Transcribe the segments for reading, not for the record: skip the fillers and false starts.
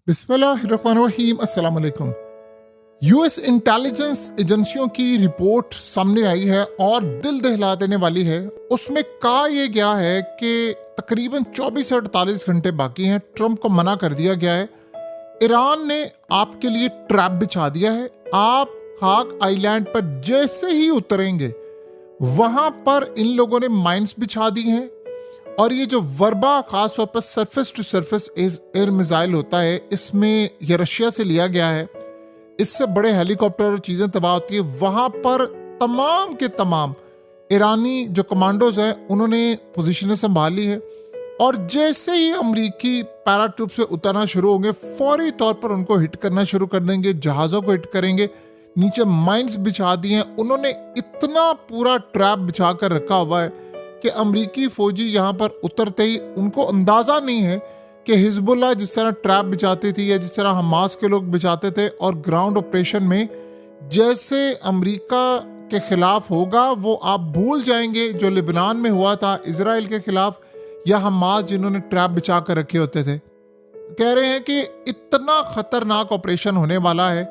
बिस्मिल्लाहिर्रहमानिर्रहीम, अस्सलाम वालेकुम। यूएस इंटेलिजेंस एजेंसियों की रिपोर्ट सामने आई है और दिल दहला देने वाली है। उसमें कहा यह गया है कि तकरीबन 24 से 48 घंटे बाकी हैं, ट्रंप को मना कर दिया गया है। ईरान ने आपके लिए ट्रैप बिछा दिया है। आप खाक आइलैंड पर जैसे ही उतरेंगे वहां पर इन लोगों ने माइंस बिछा दी हैं। और ये जो वर्बा खास तौर पर surface to surface air missile होता है, इसमें यह रशिया से लिया गया है। इससे बड़े हेलीकॉप्टर और चीज़ें तबाह होती है। वहां पर तमाम के तमाम ईरानी जो कमांडोज हैं उन्होंने पोजीशनें संभाल ली है। और जैसे ही अमरीकी पैराट्रूप से उतरना शुरू होंगे, फौरी तौर पर उनको हिट करना शुरू कर देंगे, जहाज़ों को हिट करेंगे। नीचे माइंस बिछा दिए हैं उन्होंने। इतना पूरा ट्रैप बिछा कर रखा हुआ है कि अमरीकी फौजी यहाँ पर उतरते ही उनको अंदाज़ा नहीं है कि हिजबुल्लाह जिस तरह ट्रैप बिछाती थी या जिस तरह हमास के लोग बिछाते थे, और ग्राउंड ऑपरेशन में जैसे अमरीका के खिलाफ होगा वो आप भूल जाएंगे जो लिबनान में हुआ था इजराइल के खिलाफ, या हमास जिन्होंने ट्रैप बिछा कर रखे होते थे। कह रहे हैं कि इतना खतरनाक ऑपरेशन होने वाला है।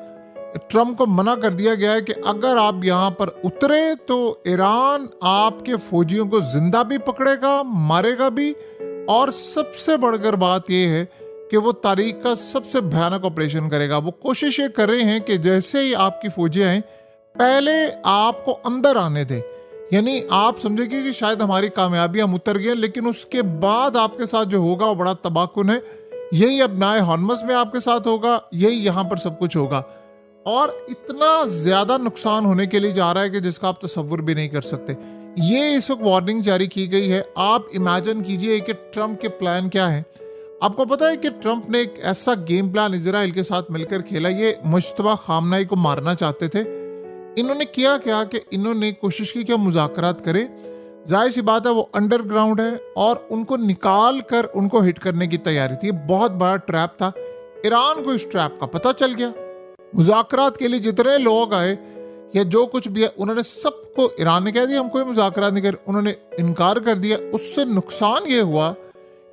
ट्रंप को मना कर दिया गया है कि अगर आप यहाँ पर उतरे तो ईरान आपके फौजियों को जिंदा भी पकड़ेगा, मारेगा भी। और सबसे बढ़कर बात यह है कि वो तारीख का सबसे भयानक ऑपरेशन करेगा। वो कोशिश ये कर रहे हैं कि जैसे ही आपकी फौजी आए पहले आपको अंदर आने दे, यानी आप समझेंगे कि शायद हमारी कामयाबी, हम उतर गए, लेकिन उसके बाद आपके साथ जो होगा वो बड़ा तबाहकुन है। यही अपनाए हॉर्मस में आपके साथ होगा, यही यहाँ पर सब कुछ होगा। और इतना ज्यादा नुकसान होने के लिए जा रहा है कि जिसका आप तसव्वुर भी नहीं कर सकते। ये इस वक्त वार्निंग जारी की गई है। आप इमेजिन कीजिए कि ट्रंप के प्लान क्या है। आपको पता है कि ट्रंप ने एक ऐसा गेम प्लान इजराइल के साथ मिलकर खेला। ये मुश्तबा खामनाई को मारना चाहते थे। इन्होंने किया क्या कि इन्होंने कोशिश की कि मुज़ाकरात करें। जाहिर सी बात है वो अंडरग्राउंड है और उनको निकाल कर उनको हिट करने की तैयारी थी। बहुत बड़ा ट्रैप था। ईरान को इस ट्रैप का पता चल गया। मुज़ाकरात के लिए जितने लोग आए या जो कुछ भी है उन्होंने सबको, ईरान ने कह दिया हम कोई मुज़ाकरात नहीं कर, उन्होंने इनकार कर दिया। उससे नुकसान ये हुआ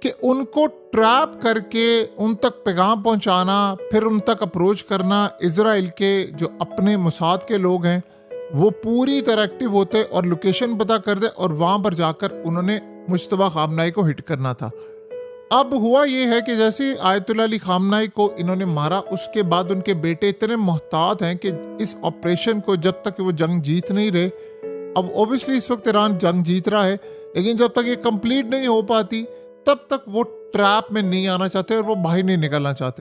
कि उनको ट्रैप करके उन तक पैगाम पहुंचाना, फिर उन तक अप्रोच करना, इजराइल के जो अपने मुसाद के लोग हैं वो पूरी तरह एक्टिव होते और लोकेशन पता कर दे और वहां पर जाकर उन्होंने मुश्तबा खामनाई को हिट करना था। अब हुआ ये है कि जैसे आयतुल्लाह अली खामनाई को इन्होंने मारा, उसके बाद उनके बेटे इतने मोहतात हैं कि इस ऑपरेशन को जब तक वो जंग जीत नहीं रहे, अब ओबियसली इस वक्त ईरान जंग जीत रहा है, लेकिन जब तक ये कंप्लीट नहीं हो पाती तब तक वो ट्रैप में नहीं आना चाहते और वो बाहर नहीं निकलना चाहते।